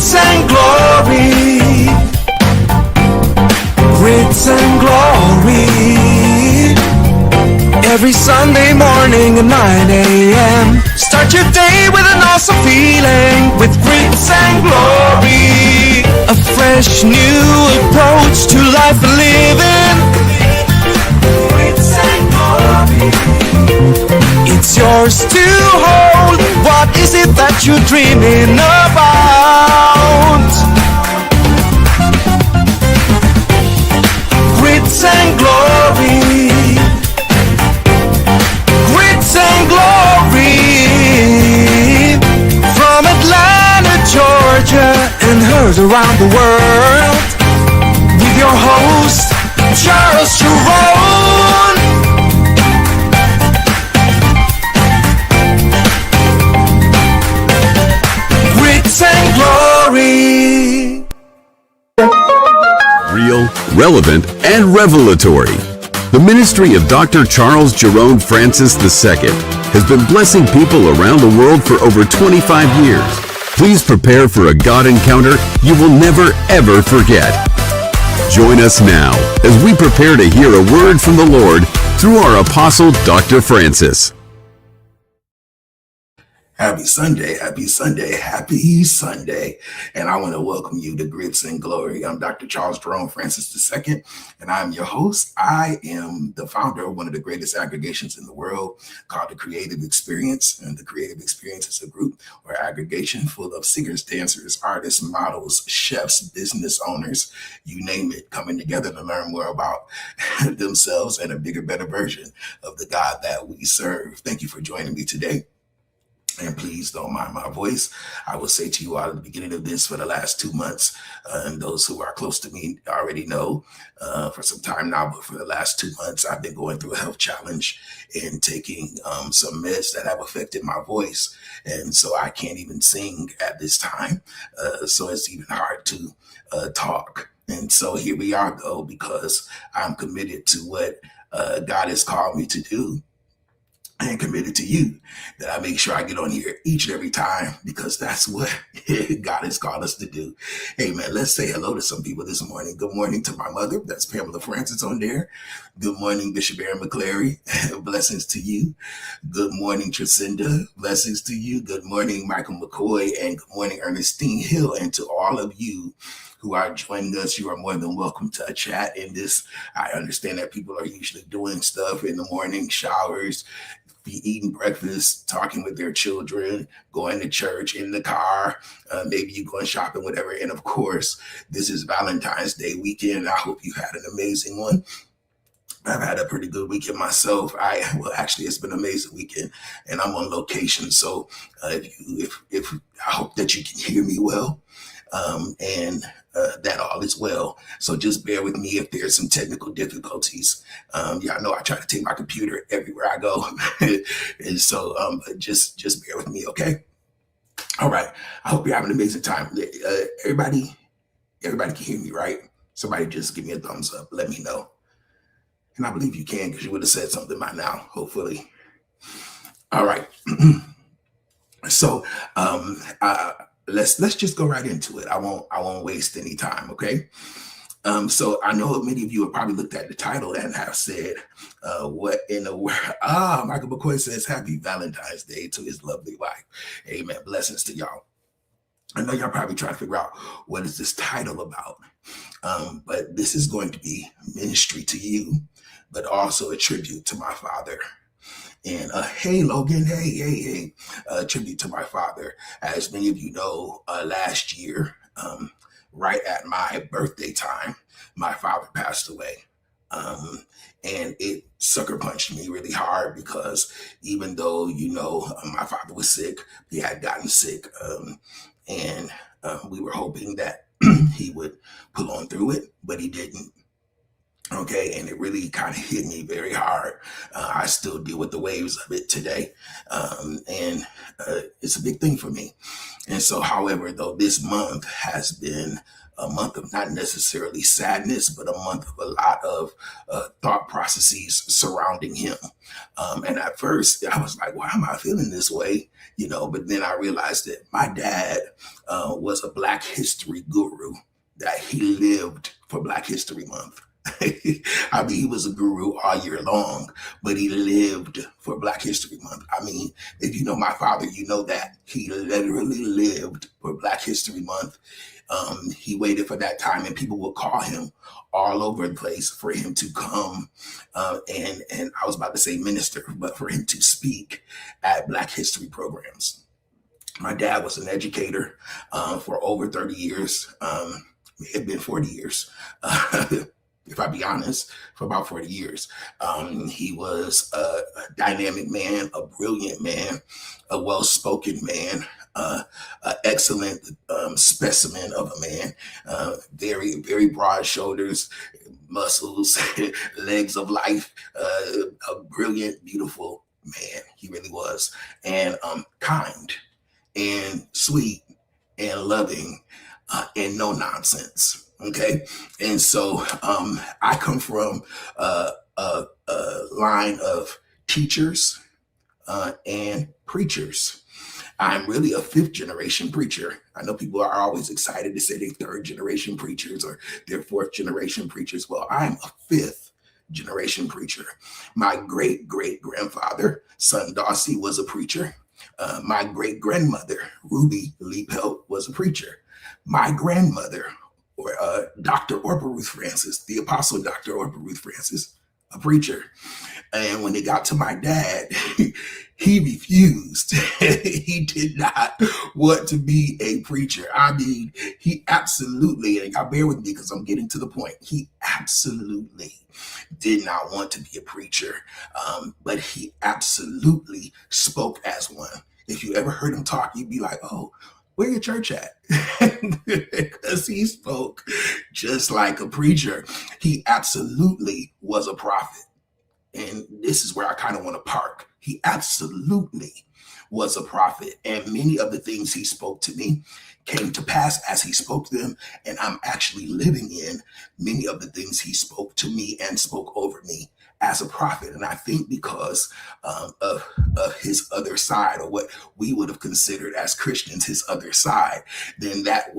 Grits and glory, grits and glory. Every Sunday morning at 9 a.m. Start your day with an awesome feeling with grits and glory. A fresh new approach to life and living. Grits and glory. It's yours to hold. What is it that you're dreaming about? Grits and glory. Grits and glory. From Atlanta, Georgia, and heard around the world. With your host, Charles Jerone. Grits and glory. Real, relevant, and revelatory. The ministry of Dr. Charles Jerone Francis II has been blessing people around the world for over 25 years. Please prepare for a God encounter you will never, ever forget. Join us now as we prepare to hear a word from the Lord through our apostle, Dr. Francis. Happy Sunday, happy Sunday, happy Sunday. And I want to welcome you to Grits and Glory. I'm Dr. Charles Jerome Francis II, and I'm your host. I am the founder of one of the greatest aggregations in the world called The Creative Experience. And The Creative Experience is a group or aggregation full of singers, dancers, artists, models, chefs, business owners, you name it, coming together to learn more about themselves and a bigger, better version of the God that we serve. Thank you for joining me today. And please don't mind my voice. I will say to you all at the beginning of this for the last 2 months, and those who are close to me already know for some time now, but for the last 2 months, I've been going through a health challenge and taking some meds that have affected my voice. And so I can't even sing at this time. So it's even hard to talk. And so here we are, though, because I'm committed to what God has called me to do. And committed to you, that I make sure I get on here each and every time, because that's what God has called us to do. Hey man, let's say hello to some people this morning. Good morning to my mother. That's Pamela Francis on there. Good morning, Bishop Aaron McClary. Blessings to you. Good morning, Tracinda. Blessings to you. Good morning, Michael McCoy. And good morning, Ernestine Hill. And to all of you who are joining us, you are more than welcome to a chat in this. I understand that people are usually doing stuff in the morning, showers, be eating breakfast, talking with their children, going to church, in the car, maybe you going shopping, whatever. And of course, this is Valentine's Day weekend. I hope you had an amazing one. I've had a pretty good weekend myself. Actually, it's been an amazing weekend, and I'm on location. So if I hope that you can hear me well, and that all is well. So just bear with me if there's some technical difficulties. Y'all know I try to take my computer everywhere I go. And so just bear with me, okay? All right. I hope you're having an amazing time. Everybody can hear me, right? Somebody just give me a thumbs up. Let me know. And I believe you can, because you would have said something by now, hopefully. All right. So let's just go right into it. I won't waste any time, okay? So I know many of you have probably looked at the title and have said, what in the world? Michael McCoy says, happy Valentine's Day to his lovely wife. Amen. Blessings to y'all. I know y'all probably trying to figure out what is this title about. But this is going to be ministry to you, but also a tribute to my father. And hey, Logan, hey, tribute to my father. As many of you know, last year, right at my birthday time, my father passed away. And it sucker punched me really hard, because even though, my father was sick, he had gotten sick, and we were hoping that he would pull on through it, but he didn't. Okay, and it really kind of hit me very hard. I still deal with the waves of it today, and it's a big thing for me. And so, however, though, this month has been a month of not necessarily sadness, but a month of a lot of thought processes surrounding him. And at first, I was like, why am I feeling this way? But then I realized that my dad was a Black History guru, that he lived for Black History Month. I mean, he was a guru all year long, but he lived for Black History Month. I mean, if you know my father, you know that he literally lived for Black History Month. He waited for that time, and people would call him all over the place for him to come and I was about to say minister, but for him to speak at Black History programs. My dad was an educator for over 30 years. It had been 40 years. If I be honest, for about 40 years. He was a dynamic man, a brilliant man, a well-spoken man, an excellent specimen of a man, very, very broad shoulders, muscles, legs of life, a brilliant, beautiful man. He really was. And kind and sweet and loving and no nonsense. Okay. And so I come from a line of teachers and preachers. I'm really a fifth generation preacher. I know people are always excited to say they're third generation preachers or they're fourth generation preachers. Well, I'm a fifth generation preacher. My great great grandfather, son Darcy, was a preacher. My great grandmother, Ruby Lee Pelt, was a preacher. My grandmother, or Dr. Orpah Ruth Francis, the Apostle Dr. Orpah Ruth Francis, a preacher. And when it got to my dad, he refused. He did not want to be a preacher. I mean, he absolutely, and y'all bear with me because I'm getting to the point, he absolutely did not want to be a preacher, but he absolutely spoke as one. If you ever heard him talk, you'd be like, oh, where your church at? Because he spoke just like a preacher. He absolutely was a prophet. And this is where I kind of want to park. He absolutely was a prophet. And many of the things he spoke to me came to pass as he spoke them. And I'm actually living in many of the things he spoke to me and spoke over me as a prophet. And I think because of his other side, or what we would have considered as Christians, his other side, then that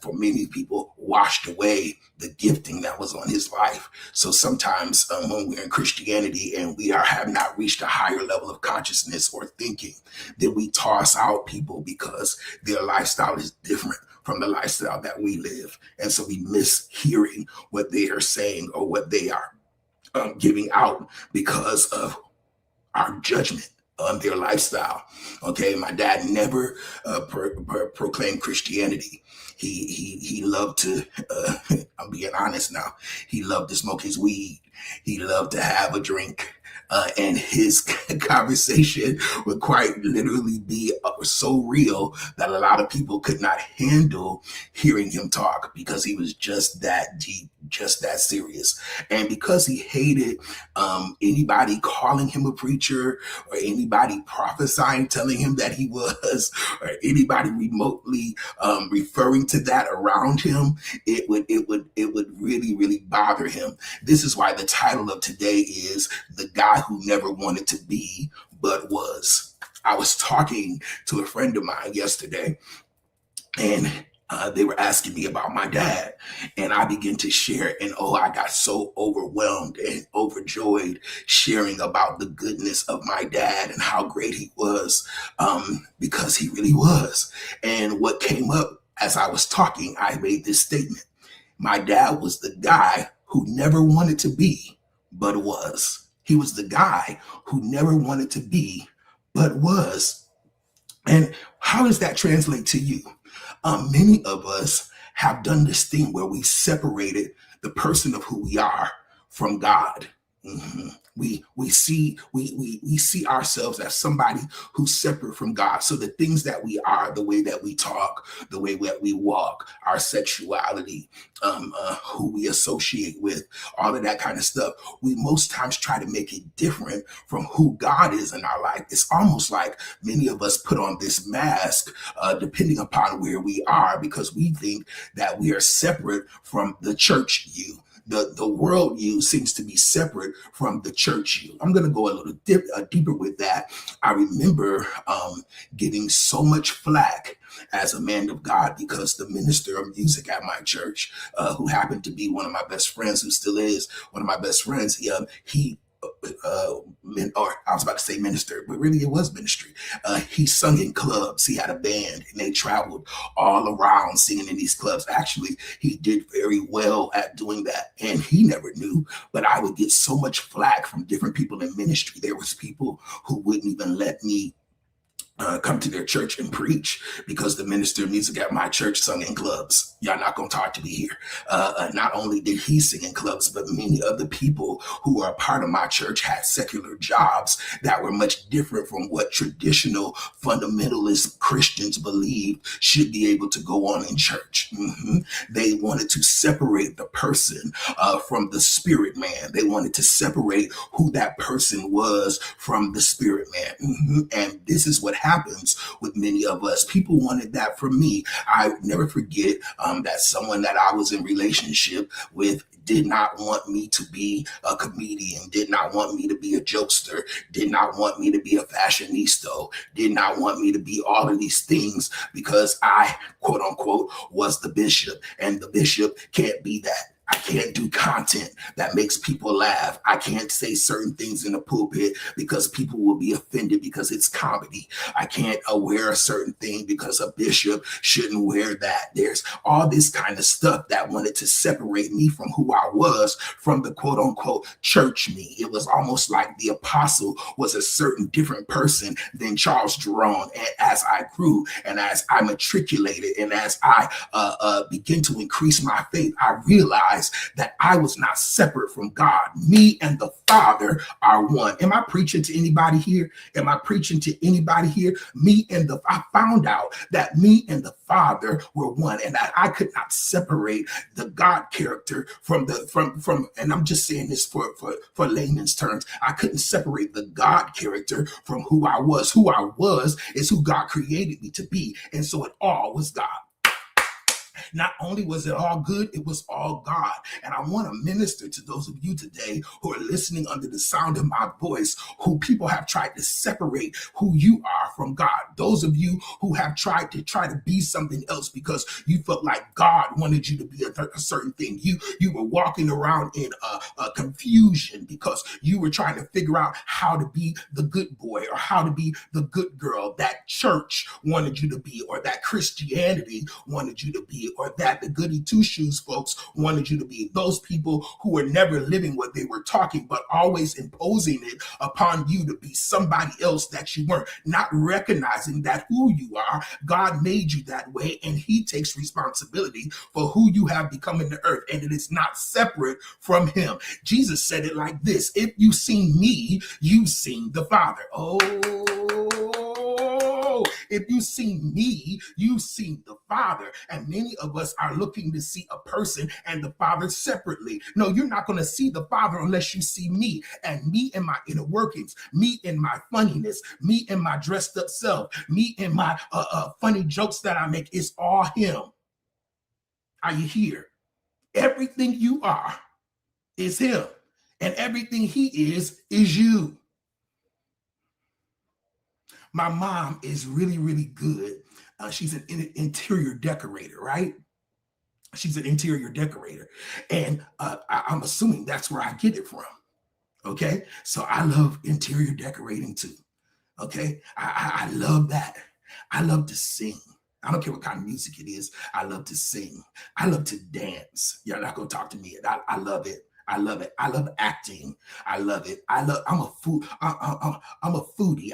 for many people washed away the gifting that was on his life. So sometimes when we're in Christianity and we have not reached a higher level of consciousness or thinking, then we toss out people because their lifestyle is different from the lifestyle that we live. And so we miss hearing what they are saying or what they are giving out because of our judgment on their lifestyle. Okay, my dad never proclaimed Christianity. He loved to, I'm being honest now, he loved to smoke his weed. He loved to have a drink. And his conversation would quite literally be so real that a lot of people could not handle hearing him talk because he was just that deep, just that serious. And because he hated anybody calling him a preacher or anybody prophesying, telling him that he was, or anybody remotely referring to that around him, it would really, really bother him. This is why the title of today is The Guy Who Never Wanted to Be But Was. I was talking to a friend of mine yesterday, and they were asking me about my dad, and I began to share, and I got so overwhelmed and overjoyed sharing about the goodness of my dad and how great he was, because he really was. And what came up as I was talking, I made this statement. My dad was the guy who never wanted to be, but was. He was the guy who never wanted to be, but was. And how does that translate to you? Many of us have done this thing where we separated the person of who we are from God. We see ourselves as somebody who's separate from God. So the things that we are, the way that we talk, the way that we walk, our sexuality, who we associate with, all of that kind of stuff, we most times try to make it different from who God is in our life. It's almost like many of us put on this mask, depending upon where we are, because we think that we are separate from the church you. The world you seems to be separate from the church you. I'm going to go a little deeper with that. I remember getting so much flack as a man of God because the minister of music at my church, who happened to be one of my best friends, who still is one of my best friends, or I was about to say minister, but really it was ministry. He sung in clubs. He had a band and they traveled all around singing in these clubs. Actually, he did very well at doing that. And he never knew, but I would get so much flack from different people in ministry. There was people who wouldn't even let me come to their church and preach because the minister of music at my church sung in clubs. Y'all not gonna talk to me here. Not only did he sing in clubs, but many other people who are a part of my church had secular jobs that were much different from what traditional fundamentalist Christians believe should be able to go on in church. They wanted to separate the person from the spirit man. They wanted to separate who that person was from the spirit man. And this is what happens with many of us. People wanted that from me. I never forget that someone that I was in relationship with did not want me to be a comedian, did not want me to be a jokester, did not want me to be a fashionista, did not want me to be all of these things because I, quote unquote, was the bishop, and the bishop can't be that. I can't do content that makes people laugh. I can't say certain things in the pulpit because people will be offended because it's comedy. I can't wear a certain thing because a bishop shouldn't wear that. There's all this kind of stuff that wanted to separate me from who I was from the quote unquote church me. It was almost like the apostle was a certain different person than Charles Jerone. And as I grew and as I matriculated and as I began to increase my faith, I realized that I was not separate from God. Me and the Father are one. Am I preaching to anybody here? Am I preaching to anybody here? I found out that me and the Father were one, and that I could not separate the God character from and I'm just saying this for layman's terms. I couldn't separate the God character from who I was. Who I was is who God created me to be. And so it all was God. Not only was it all good, it was all God. And I want to minister to those of you today who are listening under the sound of my voice, who people have tried to separate who you are from God. Those of you who have tried to be something else because you felt like God wanted you to be a certain thing. You were walking around in confusion because you were trying to figure out how to be the good boy or how to be the good girl that church wanted you to be, or that Christianity wanted you to be, or that the goody two-shoes folks wanted you to be. Those people who were never living what they were talking, but always imposing it upon you to be somebody else that you weren't, not recognizing that who you are, God made you that way, and he takes responsibility for who you have become in the earth, and it is not separate from him. Jesus said it like this: if you've seen me, you've seen the Father. If you've seen me, you've seen the Father. And many of us are looking to see a person and the Father separately. No, you're not going to see the Father unless you see me, and me and my inner workings, me and my funniness, me and my dressed up self, me and my funny jokes that I make. It's all him. Are you here? Everything you are is him, and everything he is you. My mom is really, really good. She's an interior decorator, right? She's an interior decorator. And I'm assuming that's where I get it from. Okay. So I love interior decorating too. Okay. I love that. I love to sing. I don't care what kind of music it is. I love to sing. I love to dance. You're not going to talk to me. I love it. I love it. I love acting. I love it. I'm a foodie.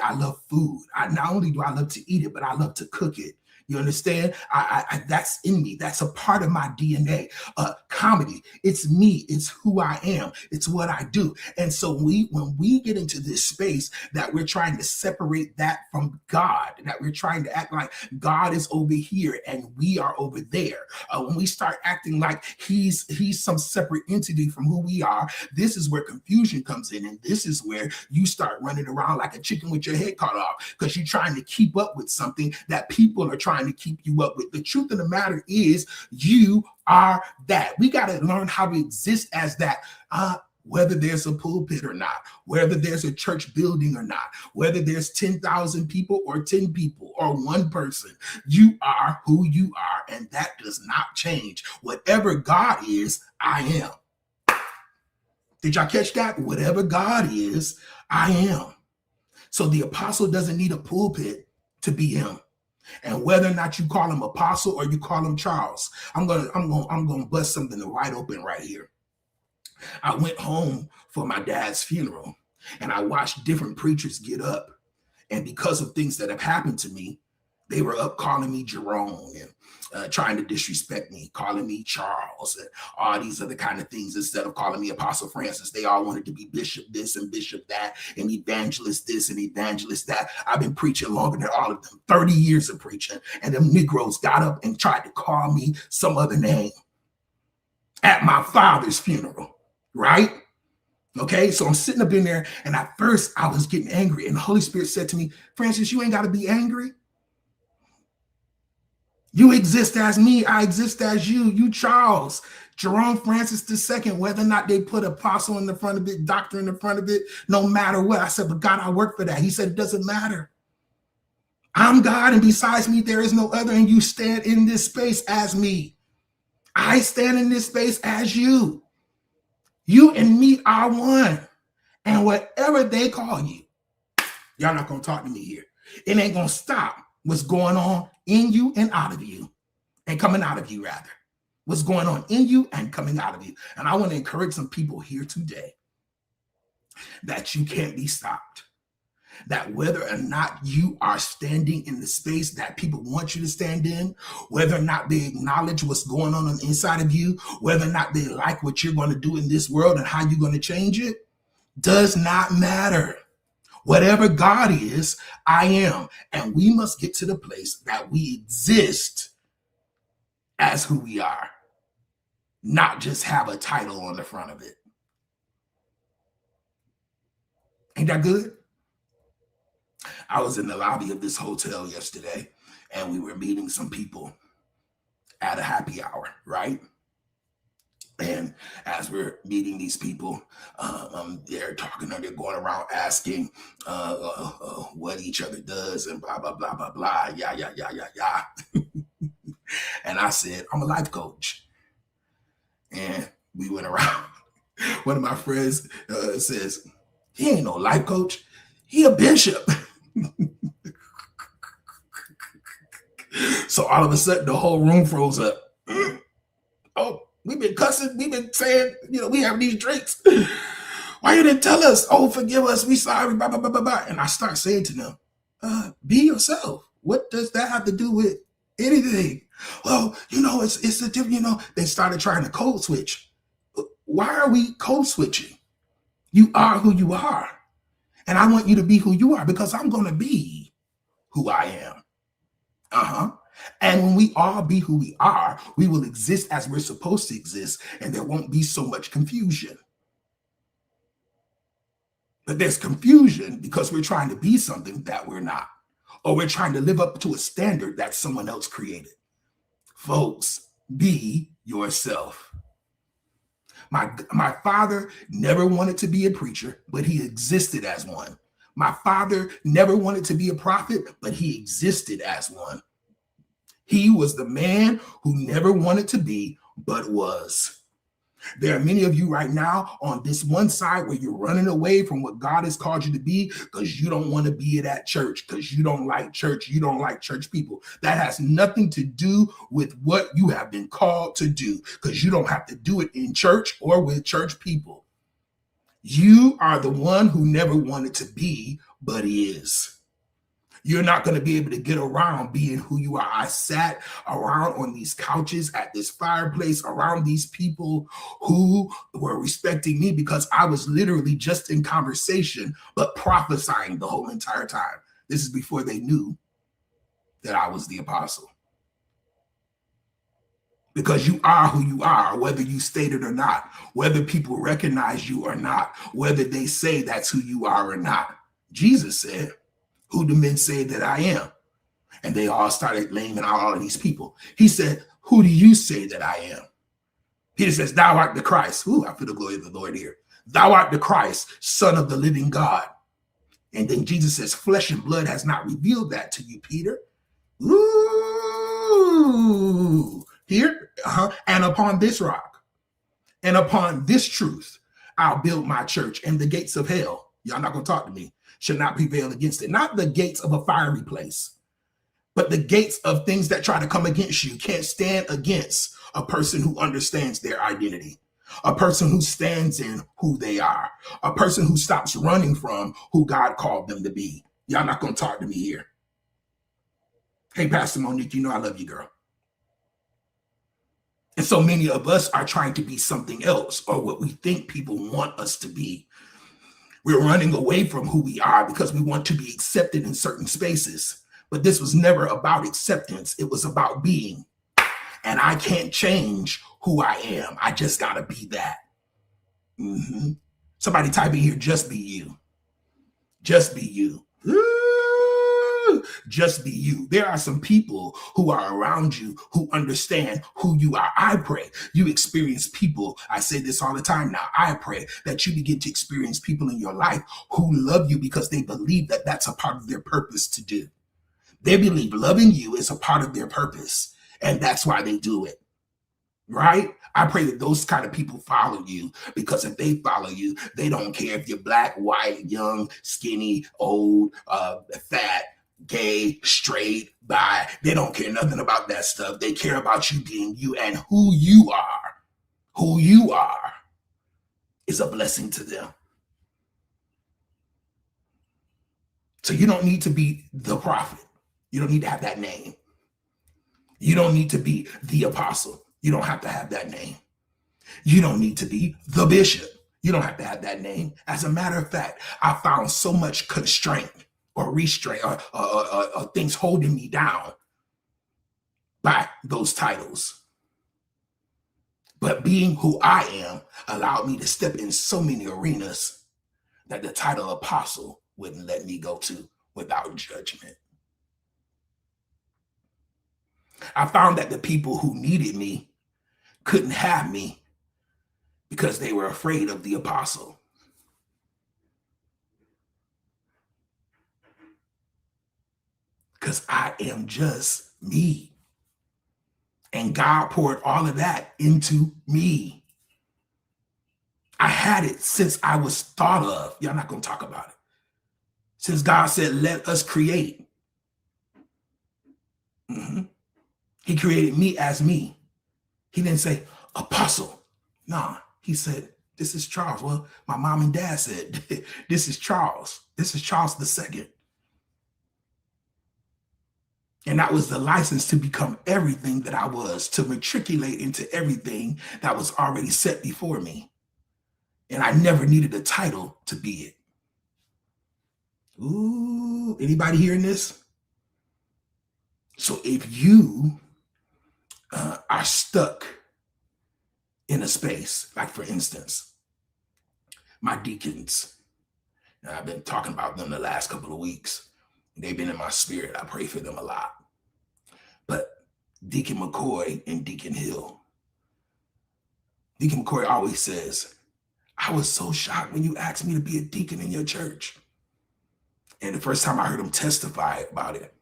I love food. Not only do I love to eat it, but I love to cook it. You understand? I that's in me. That's a part of my DNA. Comedy, it's me. It's who I am. It's what I do. And so when we get into this space that we're trying to separate that from God, that we're trying to act like God is over here and we are over there. When we start acting like he's some separate entity from who we are, this is where confusion comes in, and this is where you start running around like a chicken with your head cut off because you're trying to keep up with something that people are trying to keep you up with. The truth of the matter is you are that. We got to learn how to exist as that. Whether there's a pulpit or not, whether there's a church building or not, whether there's 10,000 people or 10 people or one person, you are who you are, and that does not change. Whatever God is, I am. Did y'all catch that? Whatever God is, I am. So the apostle doesn't need a pulpit to be him. And whether or not you call him apostle or you call him Charles, I'm gonna bust something right open right here. I went home for my dad's funeral and I watched different preachers get up. And because of things that have happened to me, they were up calling me Jerone and trying to disrespect me, calling me Charles and all these other kind of things instead of calling me Apostle Francis. They all wanted to be bishop this and bishop that and evangelist this and evangelist that. I've been preaching longer than all of them, 30 years of preaching. And them Negroes got up and tried to call me some other name at my father's funeral. Right? Okay, so I'm sitting up in there, and at first I was getting angry, and the Holy Spirit said to me, Francis, you ain't got to be angry. You exist as me, I exist as you Charles, Jerome Francis II, whether or not they put apostle in the front of it, doctor in the front of it, no matter what. I said, but God, I work for that. He said, it doesn't matter. I'm God, and besides me, there is no other, and you stand in this space as me. I stand in this space as you. You and me are one. And whatever they call you, y'all not going to talk to me here. It ain't going to stop what's going on in you and out of you. And coming out of you, rather. What's going on in you and coming out of you. And I want to encourage some people here today that you can't be stopped. That whether or not you are standing in the space that people want you to stand in, whether or not they acknowledge what's going on the inside of you, whether or not they like what you're going to do in this world and how you're going to change it, does not matter. Whatever God is, I am. And we must get to the place that we exist as who we are, not just have a title on the front of it. Ain't that good? I was in the lobby of this hotel yesterday, and we were meeting some people at a happy hour, right? And as we're meeting these people, they're talking, they're going around asking what each other does and blah, blah, blah, blah, blah, yeah. And I said, I'm a life coach. And we went around. One of my friends says, he ain't no life coach. He a bishop. So all of a sudden, the whole room froze up. Oh, we've been cussing. We've been saying, we have these drinks. Why you didn't tell us? Oh, forgive us. We sorry. Blah, blah, blah, blah, blah. And I start saying to them, be yourself. What does that have to do with anything? Well, it's a different, they started trying to code switch. Why are we code switching? You are who you are. And I want you to be who you are because I'm going to be who I am. And when we all be who we are, we will exist as we're supposed to exist, and there won't be so much confusion. But there's confusion because we're trying to be something that we're not, or we're trying to live up to a standard that someone else created. Folks, be yourself. My father never wanted to be a preacher, but he existed as one. My father never wanted to be a prophet, but he existed as one. He was the man who never wanted to be, but was. There are many of you right now on this one side where you're running away from what God has called you to be because you don't want to be at that church, because you don't like church. You don't like church people. That has nothing to do with what you have been called to do, because you don't have to do it in church or with church people. You are the one who never wanted to be, but is. You're not going to be able to get around being who you are. I sat around on these couches at this fireplace around these people who were respecting me because I was literally just in conversation, but prophesying the whole entire time. This is before they knew that I was the apostle. Because you are who you are, whether you state it or not, whether people recognize you or not, whether they say that's who you are or not. Jesus said, "Who do men say that I am?" And they all started naming out all of these people. He said, "Who do you say that I am?" Peter says, "Thou art the Christ." Ooh, I feel the glory of the Lord here. "Thou art the Christ, Son of the living God." And then Jesus says, "Flesh and blood has not revealed that to you, Peter." Ooh, here, and upon this rock, and upon this truth, I'll build my church, and the gates of hell, y'all not gonna talk to me, should not prevail against it. Not the gates of a fiery place, but the gates of things that try to come against you can't stand against a person who understands their identity, a person who stands in who they are, a person who stops running from who God called them to be. Y'all not gonna talk to me here. Hey, Pastor Monique, you know I love you, girl. And so many of us are trying to be something else, or what we think people want us to be. We're running away from who we are because we want to be accepted in certain spaces. But this was never about acceptance. It was about being. And I can't change who I am. I just got to be that. Somebody type in here, just be you. Just be you. Just be you. There are some people who are around you who understand who you are. I pray you experience people. I say this all the time now. I pray that you begin to experience people in your life who love you because they believe that that's a part of their purpose to do. They believe loving you is a part of their purpose, and that's why they do it. Right? I pray that those kind of people follow you, because if they follow you, they don't care if you're black, white, young, skinny, old, fat, gay, straight, bi. They don't care nothing about that stuff. They care about you being you, and who you are. Who you are is a blessing to them. So you don't need to be the prophet. You don't need to have that name. You don't need to be the apostle. You don't have to have that name. You don't need to be the bishop. You don't have to have that name. As a matter of fact, I found so much constraint or restraint or things holding me down by those titles. But being who I am allowed me to step in so many arenas that the title apostle wouldn't let me go to without judgment. I found that the people who needed me couldn't have me because they were afraid of the apostle. Because I am just me. And God poured all of that into me. I had it since I was thought of. Y'all not going to talk about it. Since God said, let us create. He created me as me. He didn't say, apostle. Nah, he said, this is Charles. Well, my mom and dad said, this is Charles. This is Charles II. And that was the license to become everything that I was, to matriculate into everything that was already set before me. And I never needed a title to be it. Ooh, anybody hearing this? So if you are stuck in a space, like for instance, my deacons, and I've been talking about them the last couple of weeks. They've been in my spirit. I pray for them a lot. But Deacon McCoy and Deacon Hill, Deacon McCoy always says, I was so shocked when you asked me to be a deacon in your church. And the first time I heard him testify about it,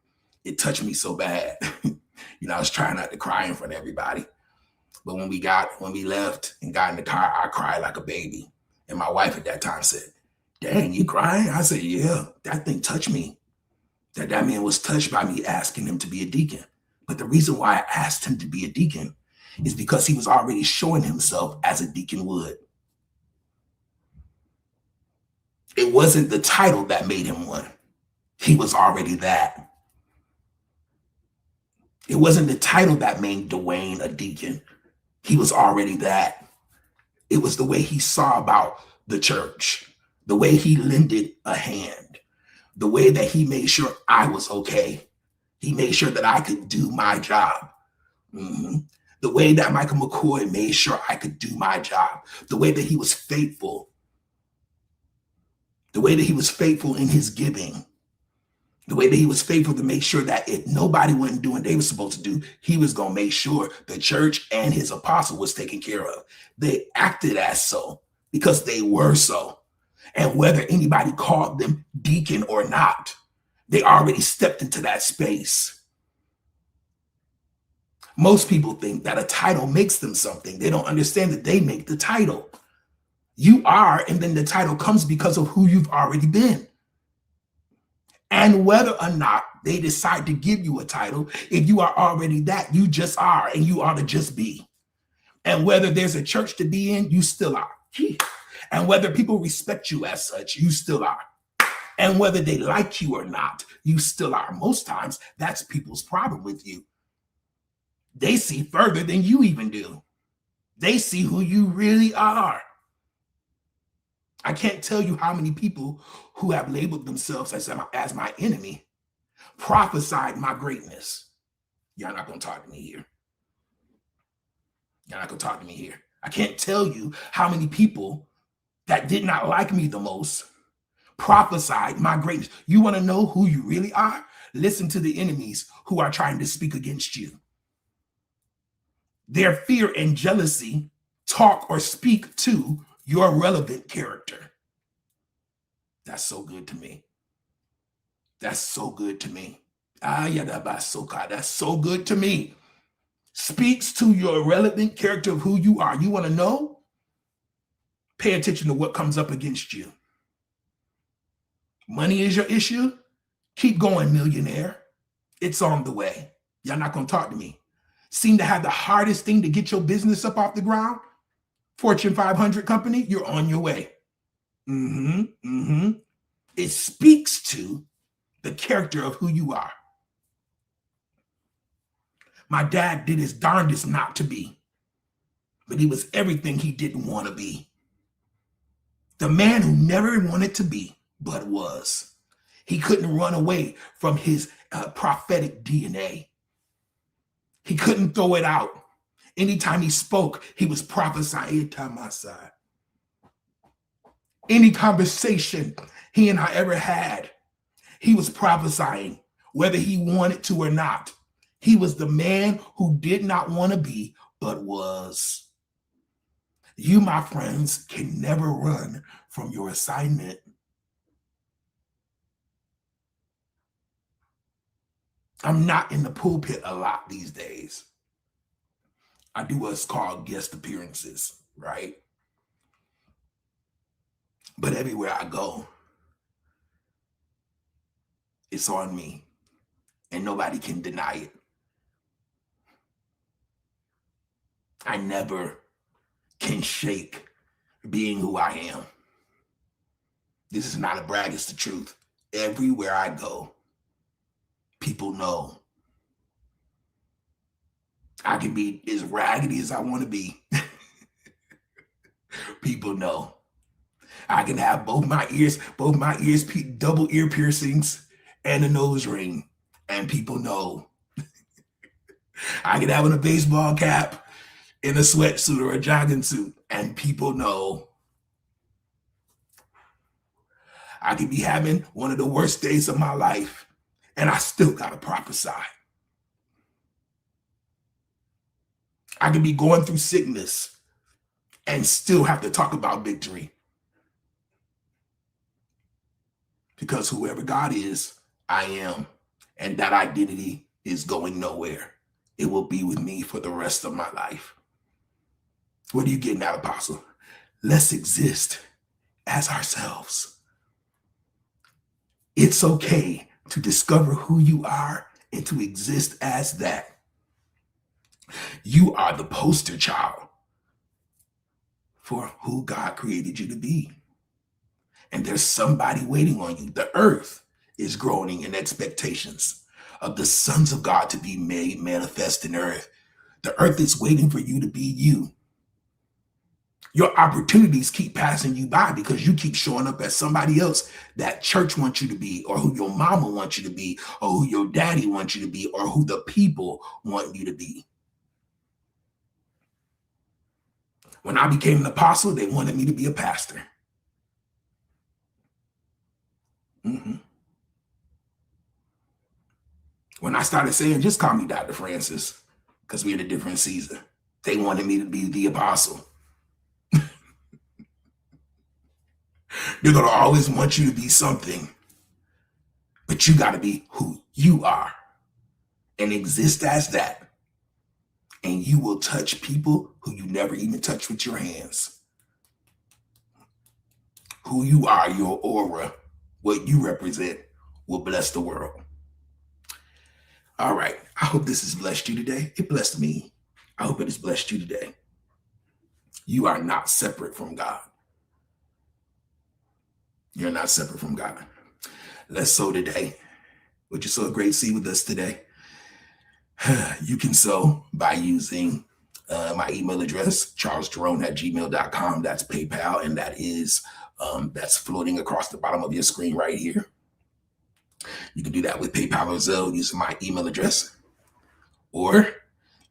it touched me so bad. I was trying not to cry in front of everybody. But when we left and got in the car, I cried like a baby. And my wife at that time said, dang, you crying? I said, yeah, that thing touched me. That man was touched by me asking him to be a deacon. But the reason why I asked him to be a deacon is because he was already showing himself as a deacon would. It wasn't the title that made him one. He was already that. It wasn't the title that made Dwayne a deacon. He was already that. It was the way he saw about the church, the way he lended a hand, the way that he made sure I was okay. He made sure that I could do my job. The way that Michael McCoy made sure I could do my job, the way that he was faithful, the way that he was faithful in his giving, the way that he was faithful to make sure that if nobody wasn't doing what they were supposed to do, he was going to make sure the church and his apostle was taken care of. They acted as so because they were so. And whether anybody called them deacon or not, they already stepped into that space. Most people think that a title makes them something. They don't understand that they make the title. You are, and then the title comes because of who you've already been. And whether or not they decide to give you a title, if you are already that, you just are, and you ought to just be. And whether there's a church to be in, you still are. And whether people respect you as such, you still are. And whether they like you or not, you still are. Most times, that's people's problem with you. They see further than you even do. They see who you really are. I can't tell you how many people who have labeled themselves as my enemy prophesied my greatness. Y'all not going to talk to me here. Y'all not going to talk to me here. I can't tell you how many people that did not like me the most prophesied my greatness. You want to know who you really are? Listen to the enemies who are trying to speak against you. Their fear and jealousy talk or speak to your relevant character. That's so good to me. That's so good to me. That's so good to me. Speaks to your relevant character of who you are. You want to know? Pay attention to what comes up against you. Money is your issue? Keep going, millionaire. It's on the way. Y'all not going to talk to me. Seem to have the hardest thing to get your business up off the ground? Fortune 500 company, you're on your way. It speaks to the character of who you are. My dad did his darndest not to be, but he was everything he didn't want to be. The man who never wanted to be, but was. He couldn't run away from his prophetic DNA. He couldn't throw it out. Anytime he spoke, he was prophesying. Any conversation he and I ever had, he was prophesying, whether he wanted to or not. He was the man who did not want to be, but was. You, my friends, can never run from your assignment. I'm not in the pulpit a lot these days. I do what's called guest appearances, right? But everywhere I go, it's on me, and nobody can deny it. I never can shake being who I am. This is not a brag, it's the truth. Everywhere I go, people know. I can be as raggedy as I want to be. People know. I can have both my ears, double ear piercings and a nose ring, and people know. I can have on a baseball cap in a sweatsuit or a jogging suit, and people know. I could be having one of the worst days of my life, and I still gotta prophesy. I could be going through sickness and still have to talk about victory. Because whoever God is, I am. And that identity is going nowhere. It will be with me for the rest of my life. What are you getting at, Apostle? Let's exist as ourselves. It's okay to discover who you are and to exist as that. You are the poster child for who God created you to be. And there's somebody waiting on you. The earth is groaning in expectations of the sons of God to be made manifest in earth. The earth is waiting for you to be you. Your opportunities keep passing you by because you keep showing up as somebody else that church wants you to be, or who your mama wants you to be, or who your daddy wants you to be, or who the people want you to be. When I became an apostle, they wanted me to be a pastor. When I started saying, just call me Dr. Francis, because we're in a different season, they wanted me to be the apostle. They're going to always want you to be something, but you got to be who you are and exist as that. And you will touch people who you never even touch with your hands. Who you are, your aura, what you represent will bless the world. All right. I hope this has blessed you today. It blessed me. I hope it has blessed you today. You are not separate from God. You're not separate from God. Let's sow today. Would you sow a great seed with us today? You can sow by using my email address, charlesjerone@gmail.com. That's PayPal, and that is that's floating across the bottom of your screen right here. You can do that with PayPal or Zelle using my email address. Or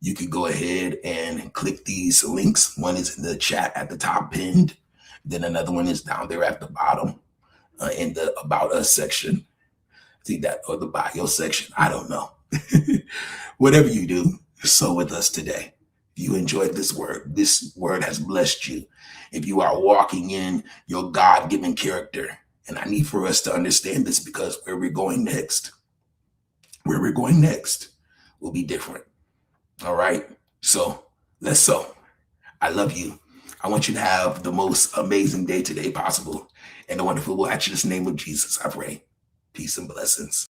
you could go ahead and click these links. One is in the chat at the top pinned. Then another one is down there at the bottom in the About Us section. I think that, or the bio section. I don't know. Whatever you do, sow with us today. If you enjoyed this word has blessed you. If you are walking in your God-given character, and I need for us to understand this because where we're going next will be different. All right. So let's sow. I love you. I want you to have the most amazing day today possible. In the wonderful, miraculous name of Jesus, I pray. Peace and blessings.